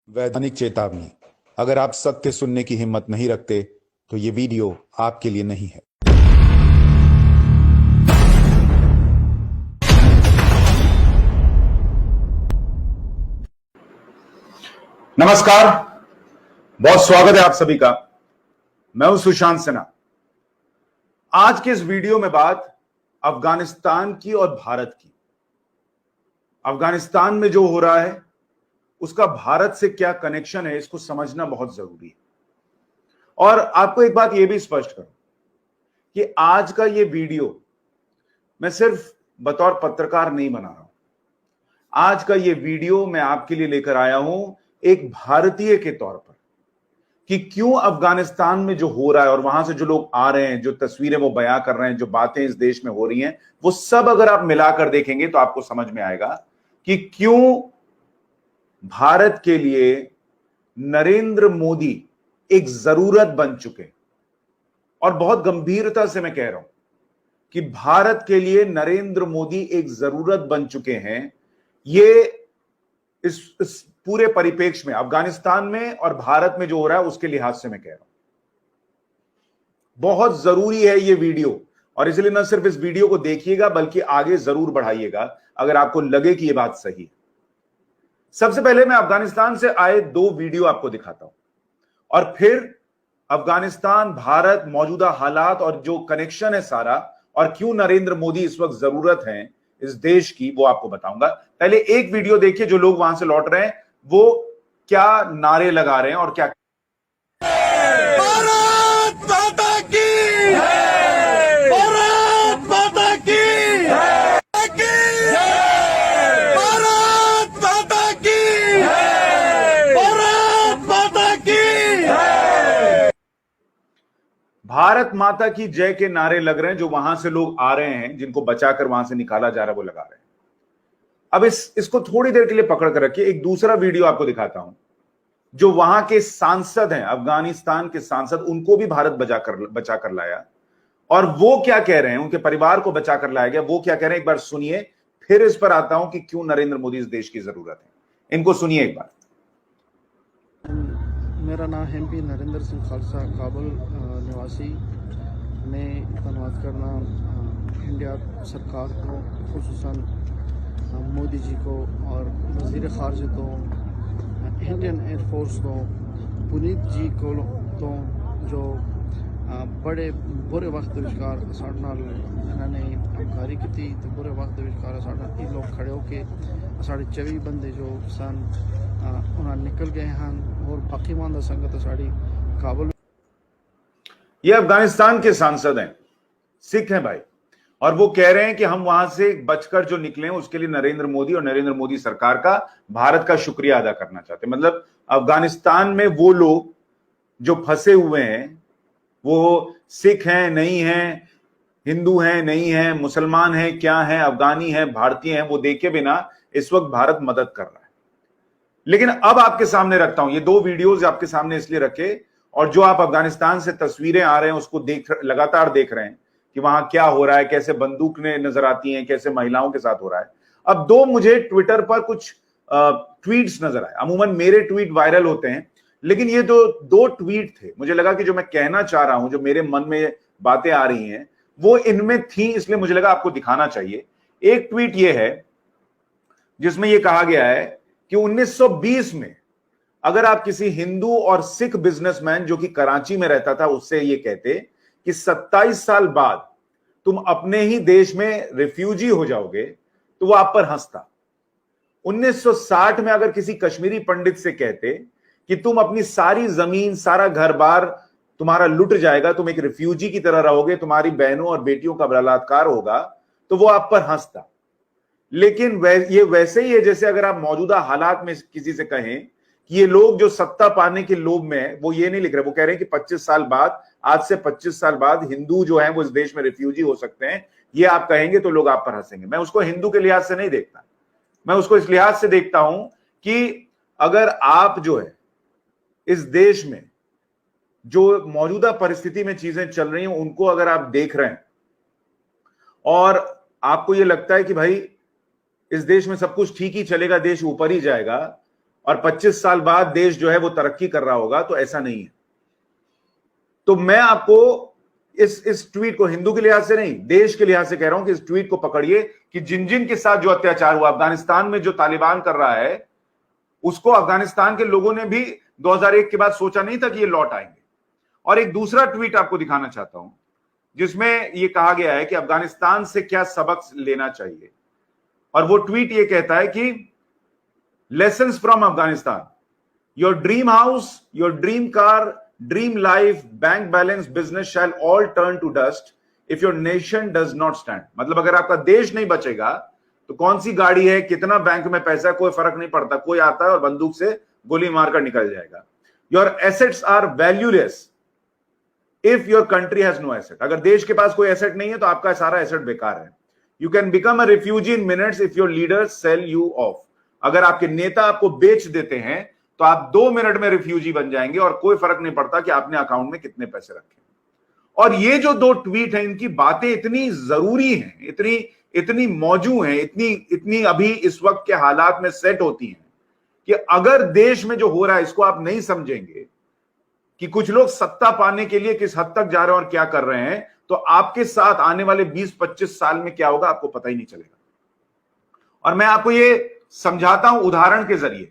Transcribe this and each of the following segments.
वैधानिक चेतावनी। अगर आप सत्य सुनने की हिम्मत नहीं रखते तो ये वीडियो आपके लिए नहीं है। नमस्कार, बहुत स्वागत है आप सभी का। मैं हूं सुशांत सिन्हा। आज के इस वीडियो में बात अफगानिस्तान की और भारत की। अफगानिस्तान में जो हो रहा है उसका भारत से क्या कनेक्शन है, इसको समझना बहुत जरूरी है। और आपको एक बात यह भी स्पष्ट करूं कि आज का यह वीडियो मैं सिर्फ बतौर पत्रकार नहीं बना रहा हूं। आज का यह वीडियो मैं आपके लिए लेकर आया हूं एक भारतीय के तौर पर कि क्यों अफगानिस्तान में जो हो रहा है और वहां से जो लोग आ रहे हैं, जो तस्वीरें वो बयां कर रहे हैं, जो बातें इस देश में हो रही हैं, वो सब अगर आप मिलाकर देखेंगे तो आपको समझ में आएगा कि क्यों भारत के लिए नरेंद्र मोदी एक जरूरत बन चुके। और बहुत गंभीरता से मैं कह रहा हूं कि भारत के लिए नरेंद्र मोदी एक जरूरत बन चुके हैं। ये इस पूरे परिप्रेक्ष्य में, अफगानिस्तान में और भारत में जो हो रहा है उसके लिहाज से मैं कह रहा हूं बहुत जरूरी है ये वीडियो। और इसलिए न सिर्फ इस वीडियो को देखिएगा बल्कि आगे जरूर बढ़ाइएगा अगर आपको लगे कि यह बात सही है। सबसे पहले मैं अफगानिस्तान से आए दो वीडियो आपको दिखाता हूं और फिर अफगानिस्तान, भारत, मौजूदा हालात और जो कनेक्शन है सारा, और क्यों नरेंद्र मोदी इस वक्त जरूरत है इस देश की, वो आपको बताऊंगा। पहले एक वीडियो देखिए, जो लोग वहां से लौट रहे हैं वो क्या नारे लगा रहे हैं और क्या। भारत माता की जय! भारत माता की जय! भारत माता की जय! भारत माता की जय! भारत माता की जय के नारे लग रहे हैं जो वहां से लोग आ रहे हैं, जिनको बचाकर वहां से निकाला जा रहा है, वो लगा रहे हैं। अब इसको थोड़ी देर के लिए पकड़ कर रखिए। एक दूसरा वीडियो आपको दिखाता हूं जो वहां के सांसद हैं, अफगानिस्तान के सांसद, उनको भी भारत बचाकर लाया। और वो क्या कह रहे हैं, उनके परिवार को बचाकर लाया गया, वो क्या कह रहे हैं एक बार सुनिए, फिर इस पर आता हूं कि क्यों नरेंद्र मोदी इस देश की जरूरत है। इनको सुनिए एक बार। मेरा नाम है MP नरेंद्र सिंह खालसा, काबुल निवासी। मैं धन्यवाद करना इंडिया सरकार को, खुसूसन मोदी जी को और वज़ीर ख़ारजा को, इंडियन एयरफोर्स को, पुनीत जी को, तो जो बड़े बुरे वक्त विचकार साढ़े नाल इन्होंने हमकारी की थी। तो बुरे वक्त विचकार साढ़े लोग खड़े होकर साढ़े 24 बंदे जो सन उन्हें निकल गए हैं और बाकी मानदा संगत साड़ी काबुल। ये अफगानिस्तान के सांसद हैं, सिख हैं भाई, और वो कह रहे हैं कि हम वहां से बचकर जो निकले हैं उसके लिए नरेंद्र मोदी और नरेंद्र मोदी सरकार का, भारत का शुक्रिया अदा करना चाहते हैं। मतलब अफगानिस्तान में वो लोग जो फंसे हुए हैं, वो सिख हैं नहीं हैं, हिंदू हैं नहीं हैं, मुसलमान हैं क्या हैं, अफगानी हैं, भारतीय हैं, वो देखे बिना इस वक्त भारत मदद कर रहा है। लेकिन अब आपके सामने रखता हूं ये दो वीडियोस, आपके सामने इसलिए रखे, और जो आप अफगानिस्तान से तस्वीरें आ रहे हैं उसको लगातार देख रहे हैं कि वहां क्या हो रहा है, कैसे बंदूकें नजर आती हैं, कैसे महिलाओं के साथ हो रहा है। अब दो मुझे ट्विटर पर कुछ ट्वीट्स नजर आए। अमूमन मेरे ट्वीट वायरल होते हैं, लेकिन ये जो दो ट्वीट थे, मुझे लगा कि जो मैं कहना चाह रहा हूं, जो मेरे मन में बातें आ रही हैं, वो इनमें थी, इसलिए मुझे लगा आपको दिखाना चाहिए। एक ट्वीट ये है जिसमें यह कहा गया है कि 1920 में अगर आप किसी हिंदू और सिख बिजनेसमैन जो कि कराची में रहता था उससे ये कहते कि 27 साल बाद तुम अपने ही देश में रिफ्यूजी हो जाओगे, तो वो आप पर हंसता। 1960 में अगर किसी कश्मीरी पंडित से कहते कि तुम अपनी सारी जमीन, सारा घर बार तुम्हारा लुट जाएगा, तुम एक रिफ्यूजी की तरह रहोगे, तुम्हारी बहनों और बेटियों का बलात्कार होगा, तो वो आप पर हंसता। लेकिन ये वैसे ही है जैसे अगर आप मौजूदा हालात में किसी से कहें कि ये लोग जो सत्ता पाने के लोभ में, वो ये नहीं लिख रहे, वो कह रहे हैं कि 25 साल बाद, आज से 25 साल बाद हिंदू जो है वो इस देश में रिफ्यूजी हो सकते हैं, ये आप कहेंगे तो लोग आप पर हंसेंगे। मैं उसको हिंदू के लिहाज से नहीं देखता, मैं उसको इस लिहाज से देखता हूं कि अगर आप जो है इस देश में जो मौजूदा परिस्थिति में चीजें चल रही हैं उनको अगर आप देख रहे हैं और आपको यह लगता है कि भाई इस देश में सब कुछ ठीक ही चलेगा, देश ऊपर ही जाएगा, और 25 साल बाद देश जो है वो तरक्की कर रहा होगा, तो ऐसा नहीं है। तो मैं आपको इस ट्वीट को हिंदू के लिहाज से नहीं, देश के लिहाज से कह रहा हूं कि इस ट्वीट को पकड़िए कि जिन जिन के साथ जो अत्याचार हुआ, अफगानिस्तान में जो तालिबान कर रहा है, उसको अफगानिस्तान के लोगों ने भी 2001 के बाद सोचा नहीं था कि ये लौट आएंगे। और एक दूसरा ट्वीट आपको दिखाना चाहता हूं जिसमें यह कहा गया है कि अफगानिस्तान से क्या सबक लेना चाहिए। और वो ट्वीट ये कहता है कि lessons from Afghanistan, your dream house, your dream car, dream life, bank balance, business shall all turn to dust if your nation does not stand. मतलब अगर आपका देश नहीं बचेगा तो कौन सी गाड़ी है, कितना बैंक में पैसा है, कोई फर्क नहीं पड़ता, कोई आता है और बंदूक से गोली मारकर निकल जाएगा। Your assets are valueless if your country has no asset. अगर देश के पास कोई एसेट नहीं है तो आपका सारा एसेट बेकार है। You can become a refugee in minutes if your leaders sell you off. अगर आपके नेता आपको बेच देते हैं तो आप 2 मिनट में रिफ्यूजी बन जाएंगे और कोई फर्क नहीं पड़ता कि आपने अकाउंट में कितने पैसे रखे। और ये जो 2 ट्वीट हैं, इनकी बातें इतनी जरूरी हैं, इतनी मौजू हैं, इतनी अभी इस वक्त के हालात में सेट होती हैं कि अगर देश में जो हो रहा है इसको आप नहीं समझेंगे कि कुछ लोग सत्ता पाने के लिए किस हद तक जा रहे हैं और क्या कर रहे हैं, तो आपके साथ आने वाले 20-25 साल में क्या होगा आपको पता ही नहीं चलेगा। और मैं आपको ये समझाता हूं उदाहरण के जरिए।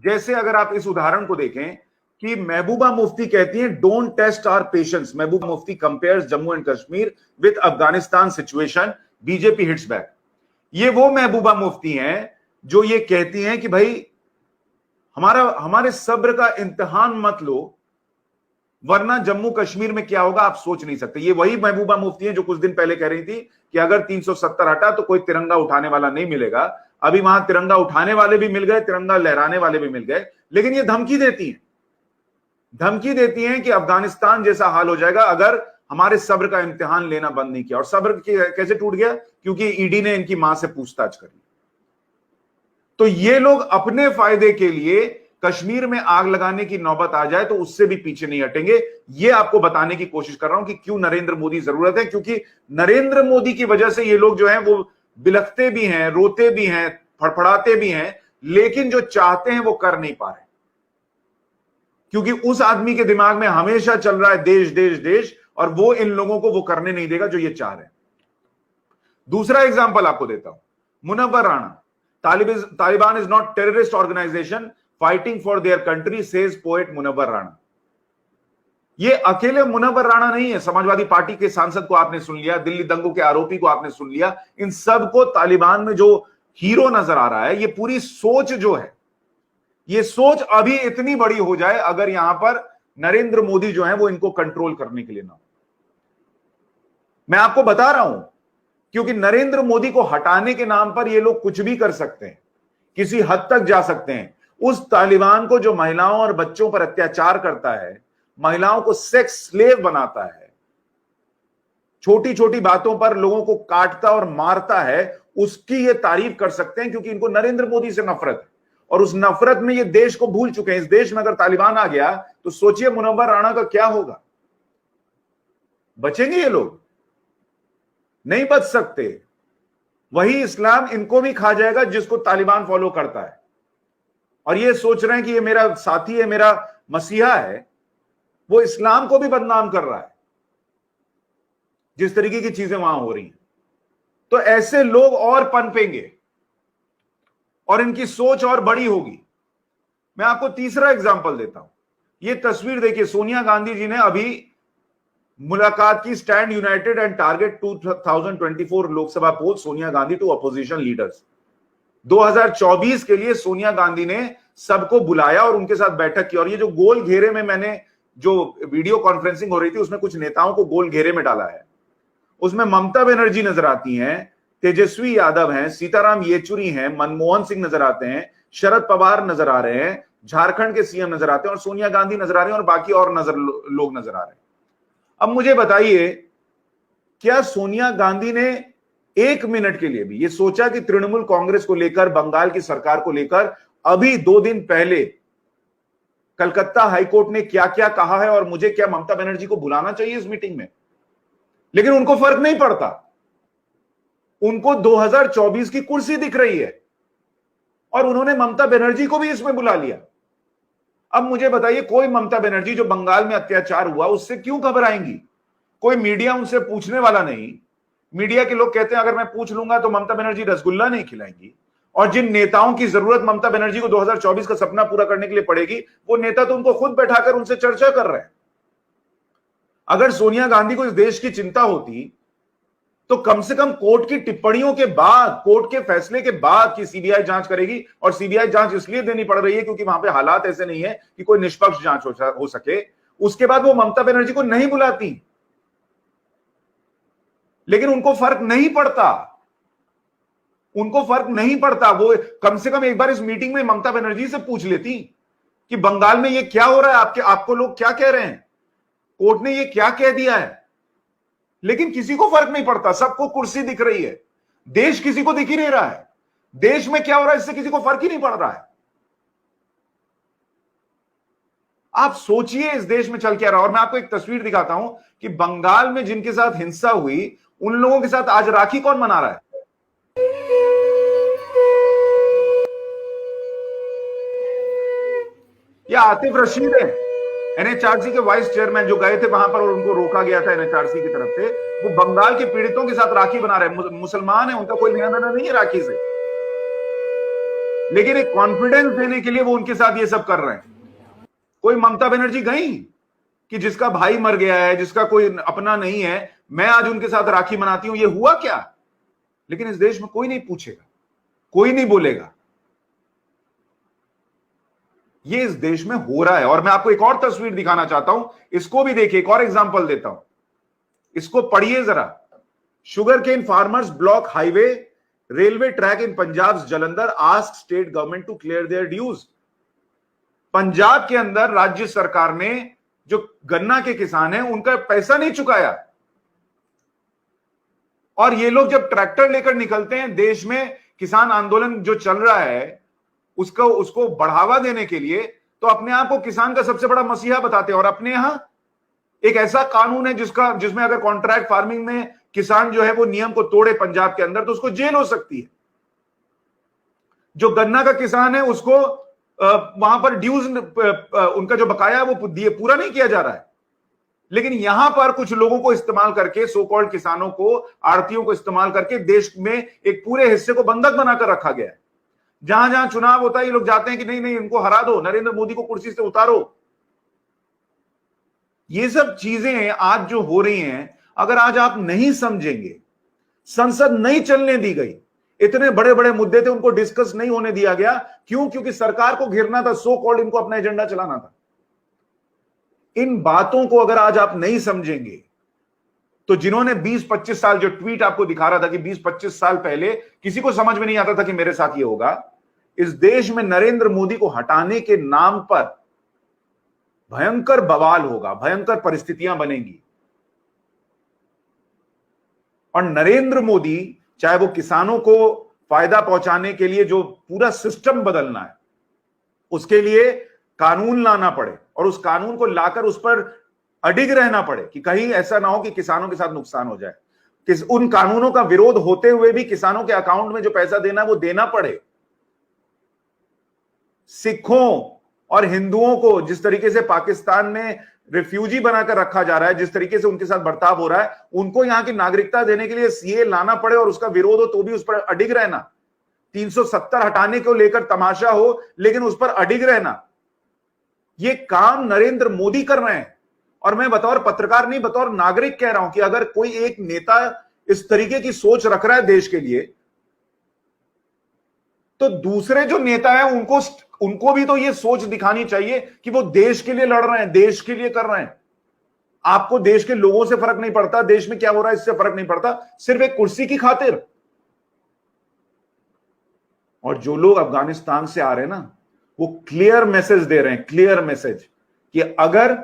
जैसे अगर आप इस उदाहरण को देखें कि महबूबा मुफ्ती कहती हैं don't test our patience. Mehbooba Mufti compares Jammu and Kashmir with Afghanistan situation, BJP hits back. ये वो महबूबा मुफ्ती हैं जो ये कहती हैं कि भाई हमारे सब्र का इम्तिहान मत लो, वरना जम्मू कश्मीर में क्या होगा आप सोच नहीं सकते। ये वही महबूबा मुफ्ती है जो कुछ दिन पहले कह रही थी कि अगर 370 हटा तो कोई तिरंगा उठाने वाला नहीं मिलेगा। अभी वहां तिरंगा उठाने वाले भी मिल गए, तिरंगा लहराने वाले भी मिल गए, लेकिन ये धमकी देती हैं कि अफगानिस्तान जैसा हाल हो जाएगा अगर हमारे सब्र का इम्तिहान लेना बंद नहीं किया। और सब्र कैसे टूट गया? क्योंकि ईडी ने इनकी मां से पूछताछ करी। तो ये लोग अपने फायदे के लिए कश्मीर में आग लगाने की नौबत आ जाए तो उससे भी पीछे नहीं हटेंगे। ये आपको बताने की कोशिश कर रहा हूं कि क्यों नरेंद्र मोदी जरूरत है, क्योंकि नरेंद्र मोदी की वजह से ये लोग जो हैं वो बिलखते भी हैं, रोते भी हैं, फड़फड़ाते भी हैं, लेकिन जो चाहते हैं वो कर नहीं पा रहे, क्योंकि उस आदमी के दिमाग में हमेशा चल रहा है देश देश देश, और वो इन लोगों को वो करने नहीं देगा जो ये चाह रहे हैं। दूसरा एग्जांपल आपको देता हूं, Munawwar Rana. Taliban is not terrorist organisation fighting for their country, says poet Munawwar Rana. ये अकेले मुनव्वर राणा नहीं है, समाजवादी पार्टी के सांसद को आपने सुन लिया, दिल्ली दंगों के आरोपी को आपने सुन लिया। इन सबको तालिबान में जो हीरो नजर आ रहा है, ये पूरी सोच जो है, ये सोच अभी इतनी बड़ी हो जाए अगर यहां पर नरेंद्र मोदी जो है वो इनको कंट्रोल करने के लिए ना। मैं आपको बता रहा हूं क्योंकि नरेंद्र मोदी को हटाने के नाम पर ये लोग कुछ भी कर सकते हैं, किसी हद तक जा सकते हैं। उस तालिबान को जो महिलाओं और बच्चों पर अत्याचार करता है, महिलाओं को सेक्स स्लेव बनाता है, छोटी छोटी बातों पर लोगों को काटता और मारता है, उसकी ये तारीफ कर सकते हैं क्योंकि इनको नरेंद्र मोदी से नफरत है। और उस नफरत में ये देश को भूल चुके हैं। इस देश में अगर तालिबान आ गया तो सोचिए मुनव्वर राणा का क्या होगा। बचेंगे ये लोग? नहीं बच सकते। वही इस्लाम इनको भी खा जाएगा जिसको तालिबान फॉलो करता है। और ये सोच रहे हैं कि ये मेरा साथी है, मेरा मसीहा है, वो इस्लाम को भी बदनाम कर रहा है जिस तरीके की चीजें वहां हो रही हैं। तो ऐसे लोग और पनपेंगे और इनकी सोच और बड़ी होगी। मैं आपको तीसरा एग्जांपल देता हूं। ये तस्वीर देखिए, सोनिया गांधी जी ने अभी मुलाकात की, stand united and target 2024 Lok Sabha poll Sonia Gandhi to opposition leaders. 2024 के लिए सोनिया गांधी ने सबको बुलाया और उनके साथ बैठक की। और ये जो गोल घेरे में मैंने जो वीडियो कॉन्फ्रेंसिंग हो रही थी उसमें कुछ नेताओं को गोल घेरे में डाला है। उसमें ममता बनर्जी नजर आती हैं, तेजस्वी यादव हैं, सीताराम येचुरी हैं, मनमोहन सिंह नजर आते हैं, शरद पवार नजर आ रहे हैं, झारखंड के सीएम नजर आते हैं, और सोनिया गांधी नजर आ रही हैं, और बाकी और लोग नजर आ रहे हैं। अब मुझे बताइए, क्या सोनिया गांधी ने 1 मिनट के लिए भी ये सोचा कि तृणमूल कांग्रेस को लेकर, बंगाल की सरकार को लेकर अभी 2 दिन पहले कलकत्ता हाईकोर्ट ने क्या क्या कहा है और मुझे क्या ममता बनर्जी को बुलाना चाहिए इस मीटिंग में? लेकिन उनको फर्क नहीं पड़ता। उनको 2024 की कुर्सी दिख रही है। और उन्होंने ममता बनर्जी को भी इसमें बुला लिया। अब मुझे बताइए, कोई ममता बनर्जी जो बंगाल में अत्याचार हुआ उससे क्यों घबराएंगी? कोई मीडिया उनसे पूछने वाला नहीं। मीडिया के लोग कहते हैं अगर मैं पूछ लूंगा तो ममता बनर्जी रसगुल्ला नहीं खिलाएंगी। और जिन नेताओं की जरूरत ममता बनर्जी को 2024 का सपना पूरा करने के लिए पड़ेगी, वो नेता तो उनको खुद बैठाकर उनसे चर्चा कर रहे हैं। अगर सोनिया गांधी को इस देश की चिंता होती तो कम से कम कोर्ट की टिप्पणियों के बाद, कोर्ट के फैसले के बाद कि सीबीआई जांच करेगी, और सीबीआई जांच इसलिए देनी पड़ रही है क्योंकि वहां पे हालात ऐसे नहीं है कि कोई निष्पक्ष जांच हो सके, उसके बाद वो ममता बनर्जी को नहीं बुलाती। लेकिन उनको फर्क नहीं पड़ता, उनको फर्क नहीं पड़ता। वो कम से कम एक बार इस मीटिंग में ममता बनर्जी से पूछ लेती कि बंगाल में ये क्या हो रहा है, आपको लोग क्या कह रहे हैं, कोर्ट ने ये क्या कह दिया है। लेकिन किसी को फर्क नहीं पड़ता, सबको कुर्सी दिख रही है, देश किसी को दिख ही नहीं रहा है, देश में क्या हो रहा है इससे किसी को फर्क ही नहीं पड़ रहा है। आप सोचिए इस देश में चल क्या रहा है। और मैं आपको एक तस्वीर दिखाता हूं कि बंगाल में जिनके साथ हिंसा हुई उन लोगों के साथ आज राखी कौन मना रहा है। ये आतिफ रशीद है, एनएचआरसी के वाइस चेयरमैन, जो गए थे वहां पर और उनको रोका गया था एनएचआरसी की तरफ से। वो बंगाल के पीड़ितों के साथ राखी बना रहे हैं। मुसलमान है, उनका कोई लेना देना नहीं है राखी से, लेकिन एक कॉन्फिडेंस देने के लिए वो उनके साथ ये सब कर रहे हैं। कोई ममता बनर्जी गई कि जिसका भाई मर गया है, जिसका कोई अपना नहीं है, मैं आज उनके साथ राखी मनाती हूं, ये हुआ क्या? लेकिन इस देश में कोई नहीं पूछेगा, कोई नहीं बोलेगा। ये इस देश में हो रहा है। और मैं आपको एक और तस्वीर दिखाना चाहता हूं, इसको भी देखिए, एक और एग्जांपल देता हूं, इसको पढ़िए जरा। Sugarcane farmers block highway railway track in Punjab Jalandhar, ask state government to clear their dues. Punjab के अंदर राज्य सरकार ने जो गन्ना के किसान हैं उनका पैसा नहीं चुकाया, और ये लोग जब ट्रैक्टर लेकर निकलते हैं, देश में किसान आंदोलन जो चल रहा है उसको बढ़ावा देने के लिए, तो अपने आप को किसान का सबसे बड़ा मसीहा बताते हैं। और अपने यहां एक ऐसा कानून है जिसमें अगर कॉन्ट्रैक्ट फार्मिंग में किसान जो है वो नियम को तोड़े पंजाब के अंदर, तो उसको जेल हो सकती है। जो गन्ना का किसान है उसको वहां पर ड्यूज, उनका जो बकाया है वो पूरा नहीं किया जा रहा है। लेकिन यहां पर कुछ लोगों को इस्तेमाल करके, सो कॉल्ड किसानों को, आड़तियों को इस्तेमाल करके देश में एक पूरे हिस्से को बंधक बनाकर रखा गया है। जहां जहां चुनाव होता है ये लोग जाते हैं कि नहीं नहीं इनको हरा दो, नरेंद्र मोदी को कुर्सी से उतारो। ये सब चीजें आज जो हो रही हैं, अगर आज आप नहीं समझेंगे, संसद नहीं चलने दी गई, इतने बड़े बड़े मुद्दे थे उनको डिस्कस नहीं होने दिया गया। क्यों? क्योंकि सरकार को घेरना था, सो कॉल्ड इनको अपना एजेंडा चलाना था। इन बातों को अगर आज आप नहीं समझेंगे तो जिन्होंने 20-25 साल, जो ट्वीट आपको दिखा रहा था कि 20-25 साल पहले किसी को समझ में नहीं आता था कि मेरे साथ ये होगा, इस देश में नरेंद्र मोदी को हटाने के नाम पर भयंकर बवाल होगा, भयंकर परिस्थितियां बनेंगी। और नरेंद्र मोदी, चाहे वो किसानों को फायदा पहुंचाने के लिए जो पूरा सिस्टम बदलना है, उसके लिए कानून लाना पड़े और उस कानून को लाकर उस पर अडिग रहना पड़े कि कहीं ऐसा ना हो कि किसानों के साथ नुकसान हो जाए। उन कानूनों का विरोध होते हुए भी किसानों के अकाउंट में जो पैसा देना है वो देना पड़े। सिखों और हिंदुओं को जिस तरीके से पाकिस्तान में रिफ्यूजी बनाकर रखा जा रहा है, जिस तरीके से उनके साथ बर्ताव हो रहा है, उनको यहां की नागरिकता देने के लिए सीए लाना पड़े और उसका विरोध हो तो भी उस पर अडिग रहना। 370 हटाने को लेकर तमाशा हो लेकिन उस पर अडिग रहना। ये काम नरेंद्र मोदी कर रहे हैं। और मैं बतौर पत्रकार नहीं, बतौर नागरिक कह रहा हूं कि अगर कोई एक नेता इस तरीके की सोच रख रहा है देश के लिए, तो दूसरे जो नेता हैं उनको भी तो ये सोच दिखानी चाहिए कि वो देश के लिए लड़ रहे हैं, देश के लिए कर रहे हैं। आपको देश के लोगों से फर्क नहीं पड़ता, देश में क्या हो रहा है इससे फर्क नहीं पड़ता, सिर्फ एक कुर्सी की खातिर। और जो लोग अफगानिस्तान से आ रहे हैं ना, वो क्लियर मैसेज दे रहे हैं, क्लियर मैसेज कि अगर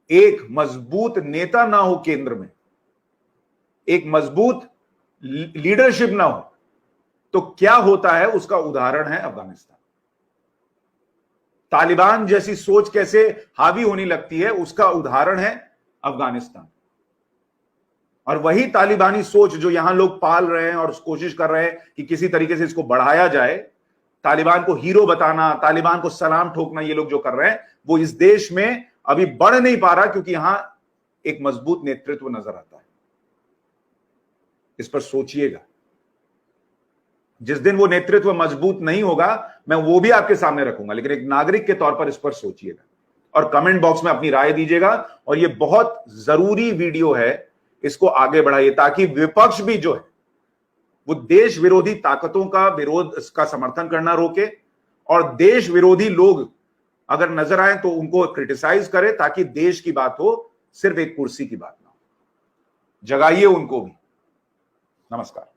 एक मजबूत नेता ना हो केंद्र में, एक मजबूत लीडरशिप ना हो, तो क्या होता है उसका उदाहरण है अफगानिस्तान। तालिबान जैसी सोच कैसे हावी होने लगती है उसका उदाहरण है अफगानिस्तान। और वही तालिबानी सोच जो यहां लोग पाल रहे हैं और कोशिश कर रहे हैं कि किसी तरीके से इसको बढ़ाया जाए, तालिबान को हीरो बताना, तालिबान को सलाम ठोकना, ये लोग जो कर रहे हैं वो इस देश में अभी बढ़ नहीं पा रहा, क्योंकि यहां एक मजबूत नेतृत्व नजर आता है। इस पर सोचिएगा। जिस दिन वो नेतृत्व मजबूत नहीं होगा, मैं वो भी आपके सामने रखूंगा, लेकिन एक नागरिक के तौर पर इस पर सोचिएगा और कमेंट बॉक्स में अपनी राय दीजिएगा। और ये बहुत जरूरी वीडियो है, इसको आगे बढ़ाइए ताकि विपक्ष भी जो है वो देश विरोधी ताकतों का विरोध, इसका समर्थन करना रोके, और देश विरोधी लोग अगर नजर आए तो उनको क्रिटिसाइज करे, ताकि देश की बात हो, सिर्फ एक कुर्सी की बात ना हो। जगाइए उनको भी। नमस्कार।